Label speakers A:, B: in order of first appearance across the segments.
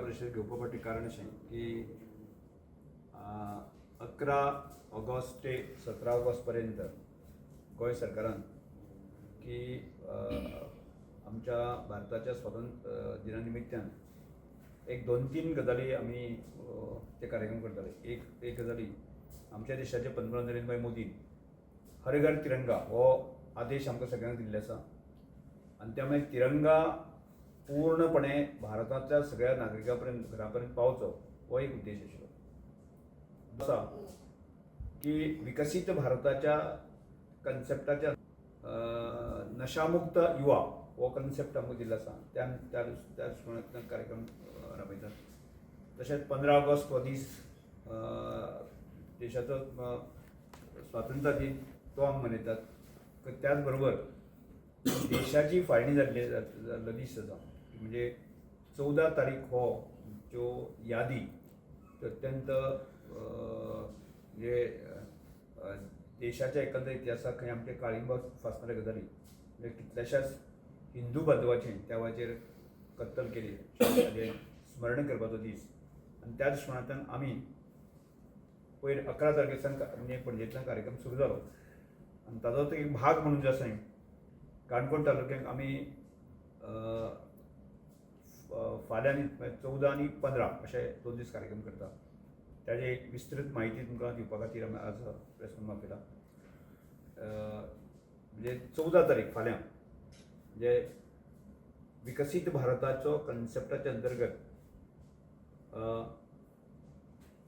A: परिशद घेवपा फाटी कारण अशें की 11 ऑगस्ट ते 17 ऑगस्ट पर्यंत गोंय सरकारान की आमच्या भारताच्या स्वातंत्र्य दिना निमित्यान एक 2-3 गजाली आमी ते कार्यक्रम करताले. एक गजाली आमच्या देशाचे पंतप्रधान नरेंद्र भाई मोदी हर घर तिरंगा हो आदेश आमकां सगळ्यांक दिल्ले आसा आनी त्यामुळे तिरंगा पूर्णपणे भारताच्या सगळ्या नागरिकां पर्यंत घरापर्यंत पावचो हो एक उद्देश आशिल्लो. असा की विकसित भारताच्या कन्सेप्टाच्या नशामुक्त युवा हो कन्सेप्ट आमकां दिल्लो आसा. त्या दृश्टिकोनांतल्यान कार्यक्रम राबयतात. तशेंच 15 ऑगस्ट हो दीस देशाचो स्वातंत्र्य दिन तो आमी मनयतात. त्याच बरोबर देशाची फाळणी जाल्लो दीस आसा म्हणजे 14 तारीख हो ज्यो यादी अत्यंत म्हणजे देशाच्या एकंदर इतिहासाक खंय आमचे काळिंब फासणाऱ्यो गजाली म्हणजे कितल्याशाच हिंदू बांधवांचें त्या वेळाचेर कत्तल केली हाचें स्मरण करपाचो दीस. आनी त्या दृश्टिकोनांतल्यान आमी पयर 11 तारखेसान म्हणजे पणजेंतल्यान कार्यक्रम सुरू जालो आनी ताजो एक भाग म्हणून जो आसा काणकोण तालुक्यांत आमी फाल्यां 14 आनी 15 अशे 2 दीस कार्यक्रम करता. ताजी एक विस्तृत म्हायती तुमकां दिवपा खातीर आमी आज प्रेस कॉन्फरन्स केला. म्हणजे 14 तारीख फाल्यां म्हणजे विकसीत भारताचो कन्सेप्टाच्या अंतर्गत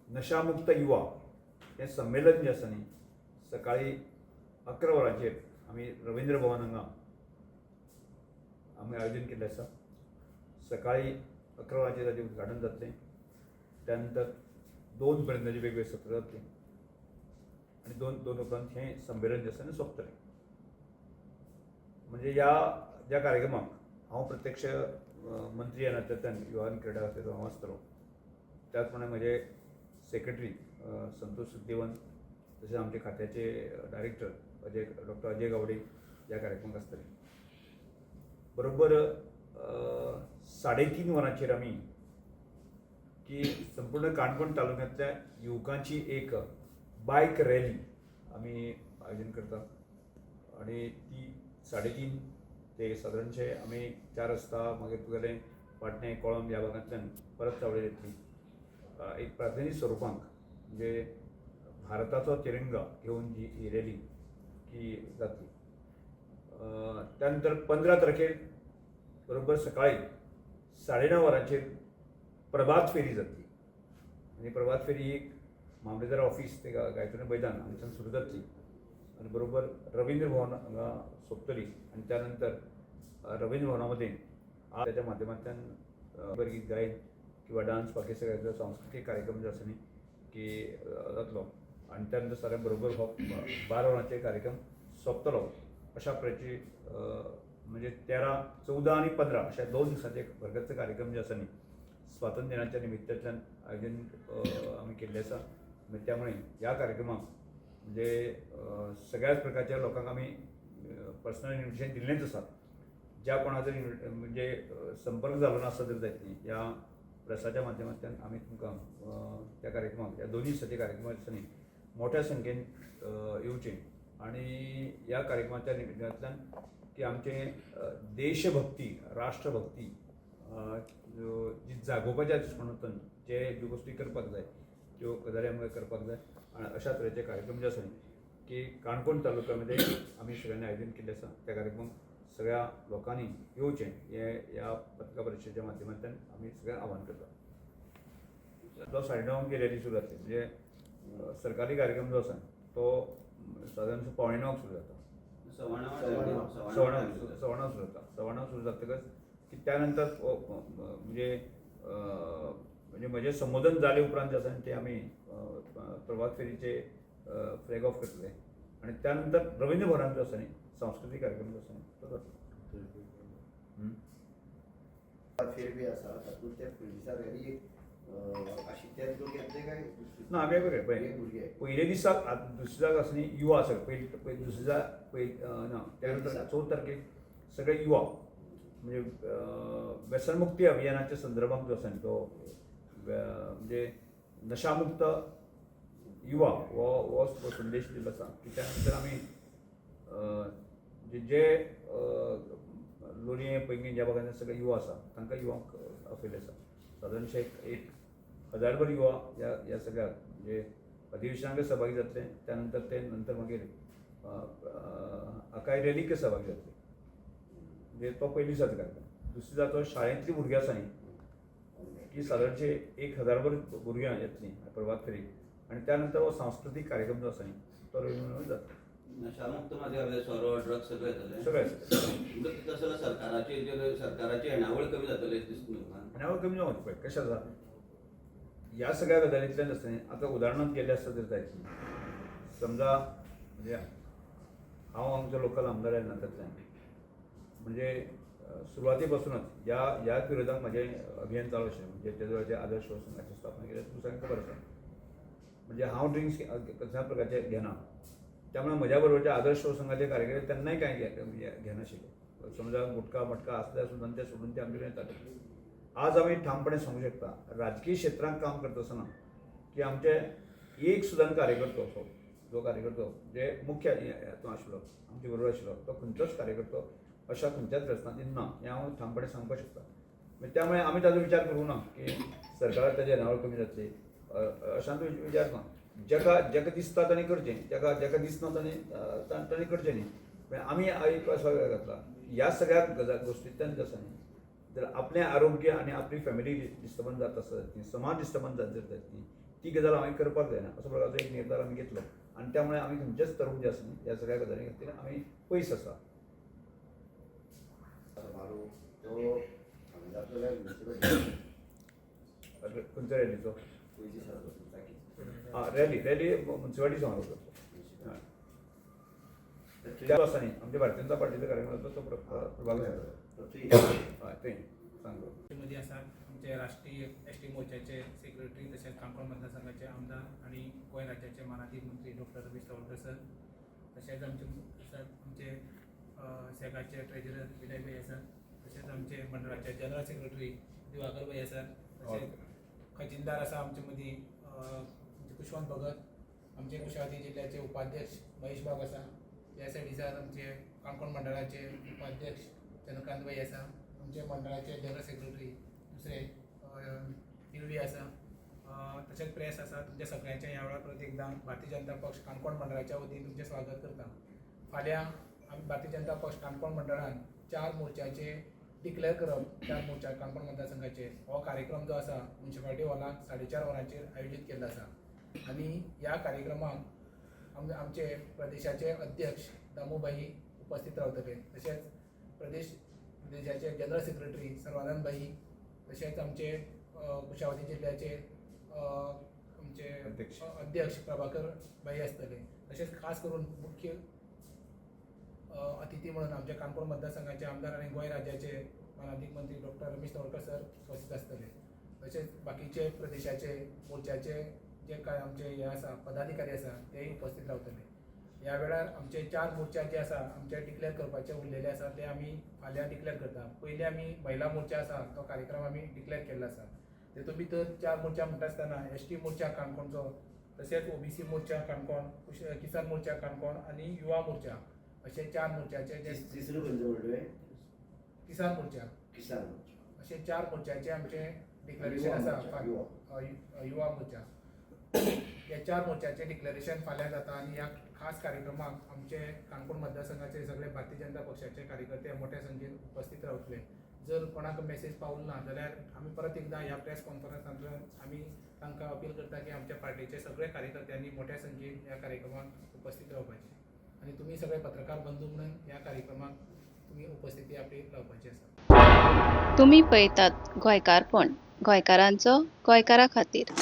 A: नशामुक्त युवा हें संमेलन जें आसा न्ही सकाळी 11 वरांचेर आमी रवींद्र भवन हांगा आमी आयोजन केल्लें आसा. सकाळी 11 वरांचेर ताचें उद्घाटन जातलें. त्या नंतर 2 पर्यंतचे वेगवेगळे सत्र जातले आनी 2 उपरांत हें संमेलन जें आसा न्ही सोंपतलें. म्हणजे ज्या कार्यक्रमाक हांव प्रत्यक्ष मंत्री ह्या नात्यांतल्यान युवा आनी क्रीडा खात्याचो हांव आसतलो. त्याच प्रमाणे म्हजे सेक्रेटरी संतोष सुखदेवन तशेंच आमचे खात्याचे डायरेक्टर डॉक्टर अजय गावडे ह्या कार्यक्रमाक आसतले. बरोबर 3:30 वरांचेर आमी की संपूर्ण काणकोण तालुक्यांतल्या युवकांची एक बायक रॅली आमी आयोजन करता आनी ती 3:30 ते सादारणशे आमी 4 रस्ता मागीर तुगेलें पाटणें कोळम ह्या भागांतल्यान परत चावडेर येतली. एक प्रातिनीक स्वरुपांत म्हणजे भारताचो तिरंगा घेवन ही रॅली की जातली. त्यानंतर 15 तारखेर बरोबर सकाळी 9:30 वरांचेर प्रभात फेरी जातली. आनी प्रभात फेरी एक मामलेदार ऑफिस ते गायत्री मैदान हांगच्यान सुरू जातली आनी बरोबर रवींद्र भवन हांगा सोंपतली. आनी त्यानंतर रवींद्र भवना मदें त्याच्या माध्यमांतल्यान गीत गायन किंवा डान्स बाकी सगळ्याचो सांस्कृतीक कार्यक्रम जो आसा न्ही की जातलो आनी त्यानंतर सगळ्या बरोबर हो 12 वरांचेर कार्यक्रम सोंपतलो. अशा प्रकारची म्हणजे 13, 14 आनी 15 अशा 2 दिसांचे भरगच्च कार्यक्रम जे आसा न्ही स्वातंत्र्य दिनाच्या निमित्तांतल्यान आयोजन आमी केल्लें आसा. त्यामुळे ह्या कार्यक्रमाक म्हणजे सगळ्याच प्रकारच्या लोकांक आमी पर्सनल इन्विटेशन दिल्लेंच आसा. ज्या कोणा जर म्हणजे संपर्क जालो नासता जर जायत न्ही ह्या प्रेसाच्या माध्यमांतल्यान आमी तुमकां त्या कार्यक्रमाक ह्या 2 दिसांच्या कार्यक्रमाक दिसांनी मोठ्या संख्येन येवचें आनी ह्या कार्यक्रमाच्या निमित्तांतल्यान की आमचे देशभक्ती राष्ट्रभक्ती जी जागोवपाच्या दृश्टिकोनांतल्यान ज्यो गोश्टी करपाक जाय त्यो गजाली आमकां करपाक जाय आनी अशा तरेचे कार्यक्रम जे आसा की काणकोण तालुक्यामध्ये आमी सगळ्यांनी आयोजन केल्लें आसा. त्या कार्यक्रमाक सगळ्या लोकांनी येवचें हें ह्या पत्रकार परिशदेच्या माध्यमांतल्यान आमी सगळ्यांक आवाहन करता. तो 9:30 रॅली सुरू जातली म्हणजे सरकारी कार्यक्रम जो आसा तो साधारण 9:15 सुरू जाता. 9:15 सुरू जाता. 9:15 सुरू जातकच की त्यानंतर म्हणजे म्हजें संबोधन जाले उपरांत जे आसा ते आमी प्रभात फेरीचे फ्लॅग ऑफ करतले आनी त्यानंतर रवींद्र भवनांत जो आसा न्ही सांस्कृतीक कार्यक्रम जो आसा तो जातलो.
B: फेर बी आसा तातूंत त्या पुलिसा रॅली अशी तेच लोक येतले काय
A: ना आमी वेगळे पयले दिसाक दुसऱ्या दिसाक आसा न्ही युवा आसा पयले दुसऱ्या ना त्या नंतर 4 तारखेक सगळे युवा म्हणजे व्यसनमुक्ती अभियानाच्या संदर्भात जो आसा न्ही तो म्हणजे नशामुक्त युवा हो संदेश दिल्लो आसा की त्या नंतर आमी जे लोलये पैंगीण ज्या भागांत सगळे युवा आसा तांकां युवांक आपयले आसा सादारणशे एक 1000 युवा ह्या सगळ्या म्हणजे अधिवेशनाक सहभागी जातले त्यानंतर ते नंतर मागीर आकाय रॅलीक सहभागी जातले म्हणजे तो पयलींचो कार्यक्रम. दुसरी जातो शाळेंतली भुरगीं आसा न्ही की सादारणशे 1000 भुरग्यां येतलीं प्रभात फेरीक आनी त्यानंतर हो सांस्कृतीक कार्यक्रम जो आसा न्ही तो रविवारी जाता.
C: नशामुक्त माझ्या सोरो ड्रग्स सगळे येतले
A: सगळे
C: तसं सरकाराची येणावळ कमी जातले दिसता म्हाका.
A: आनी कमी जावंच पळय कशें आसा ह्या सगळ्या गजालींतल्यान आसा न्ही आतां उदाहरणांत गेले आसता तर जायतली समजा म्हणजे हांव आमचो लोकल आमदार आहे नात्यांतल्यान म्हणजे सुरवाती पासूनच ह्या विरोधाक म्हाजें अभियान चालू आशिल्लें म्हणजे तेजो आदर्श संघाची स्थापना केली तुमकां खबर आसा म्हणजे हांव ड्रिंक्स कसल्या प्रकारचे घेना त्यामुळे म्हज्या बरोबरचे आदर्श संघाचे कार्यकर्ते तेन्नाय कांय घेनाशिल्ले समजा गुटखा मटका आसल्यार सुद्दां ते सोडून ते आमचे कडेन येताले. आज आमी ठामपणे सांगू शकता राजकीय क्षेत्रांत काम करता आसतना की आमचे एक सुद्दां कार्यकर्तो असो जो कार्यकर्तो जे मुख्य हातूंत आशिल्लो आमचे बरोबर आशिल्लो तो खंयचोच कार्यकर्तो अशा खंयच्याच व्यसनांत ना हें हांव ठामपणे सांगपाक शकता. त्यामुळे आमी ताचो विचार करूं ना की सरकाराक ताजे येणावळ कमी जातली अशांत विचार ना. जेका दिसता ताणें करचें जेका दिसना ताणें करचें न्ही. आमी एक असो घातला ह्या सगळ्या गोश्टींतल्यान जें आसा न्ही जर आपलें आरोग्य आनी आपली फॅमिली डिस्टर्बन्स जाता आसत समाज डिस्टर्बन्स जर जातली ती गजाल हांवें करपाक जायना असो प्रकारचो एक निर्धार आमी घेतलो आनी त्यामुळे आमी खंयचेच तरूण जे आसा न्ही ह्या सगळ्या गजाली खातीर आमी पयस आसा.
B: तो हांवें जातलो
A: खंयच्या रॅलीचो
B: पयलीं सारको
A: रॅली मुन्सिपालिटी समारोप करतो त्या आसा न्ही आमच्या भारतीय जनता पार्टीचो कार्यक्रम तो प्रभाग हय थंय सांगलो.
D: मध्ये आसात आमचे राष्ट्रीय एसटी मोर्चाचे सेक्रेटरी तसेच काणकोण मतदारसंघाचे आमदार आणि गोंय राज्याचे मानाधीन मंत्री डॉक्टर रमेश तवडकर सर तसेच आमचे सेगाचे ट्रेजरर विनय भाई आसात तसेच आमचे मंडळाचे जनरल सेक्रेटरी दिवाकर भाई आसात तसेच खजिनदार आसा आमचे मदीं कुशवंत भगत आमचे कुशावती जिल्ह्याचे उपाध्यक्ष महेश बाब आसा ह्या सायडीच्यान आमचे काणकोण मंडळाचे उपाध्यक्ष चंद्रकांत भाई आसा आमचे मंडळाचे जनरल सेक्रेटरी दुसरे हिरवी आसा तशेंच प्रेस आसा तुमच्या सगळ्यांचे ह्या वेळार परत एकदां भारतीय जनता पक्ष काणकोण मंडळाच्या वतीन तुमचें स्वागत करता. फाल्यां आमी भारतीय जनता पक्ष काणकोण मंडळान 4 मोर्चाचे डिक्लेअर करप 4 मोर्चा काणकोण मतदारसंघाचे हो कार्यक्रम जो आसा म्युन्सिपालिटी हॉलांत 4:30 वरांचेर आयोजीत केल्लो आसा आनी ह्या कार्यक्रमाक आमचे प्रदेशाचे अध्यक्ष दामूभाई उपस्थित रावतले तशेंच प्रदेशाचे जनरल सेक्रेटरी सर्वानंद भाई तशेंच आमचे कुशावती जिल्ह्याचे आमचे अध्यक्ष प्रभाकर भाई आसतले तशेंच खास करून मुख्य अतिथी म्हणून आमचे काणकोण मतदारसंघाचे आमदार आणि गोंय राज्याचे मानाधीन मंत्री डॉक्टर रमेश तवडकर सर उपस्थित आसतले तशेंच बाकीचे प्रदेशाचे मोर्चाचे जे काय आमचे हे आसा पदाधिकारी आसा तेय उपस्थित रावतले. ह्या वेळार आमचे 4 मोर्चा जे आसा आमचे डिक्लेअर करपाचे उरलेले आसा ते आमी फाल्यां डिक्लेअर करता. पयलीं आमी महिला मोर्चा आसा तो कार्यक्रम आमी डिक्लेअर केल्लो आसा तेतूंत भितर 4 मोर्चा म्हणटा आसतना एसटी मोर्चा काणकोणचो तशेंच ओबीसी मोर्चा काणकोण किसान मोर्चा काणकोण आनी युवा मोर्चा अशे 4 मोर्चाचे जे
B: तिसरो खंयचो म्हणले
D: किसान मोर्चा अशे 4 मोर्चाचे आमचे डिक्लेरेशन आसा युवा मोर्चा ह्या 4 मोर्चाचे डिक्लेरेशन फाल्यां जाता आनी ह्या खास कार्यक्रमाक आमचे काणकोण मतदारसंघाचे सगळे भारतीय जनता पक्षाचे कार्यकर्ते मोठ्या संख्येन उपस्थित रावतले. जर कोणाक मेसेज पावलो ना जाल्यार आमी परत एकदां ह्या प्रेस कॉन्फरन्सांतल्यान आमी तांकां अपील करता की आमच्या पार्टीचे सगळे कार्यकर्त्यांनी मोठ्या संख्येन ह्या कार्यक्रमाक उपस्थित रावपाचें आनी तुमी सगळे पत्रकार बंधू म्हणून ह्या कार्यक्रमाक तुमी उपस्थिती आपली लावपाची आसा.
E: तुम्ही पळयतात गोंयकारपण गोंयकारांचो गोंयकारा खातीर.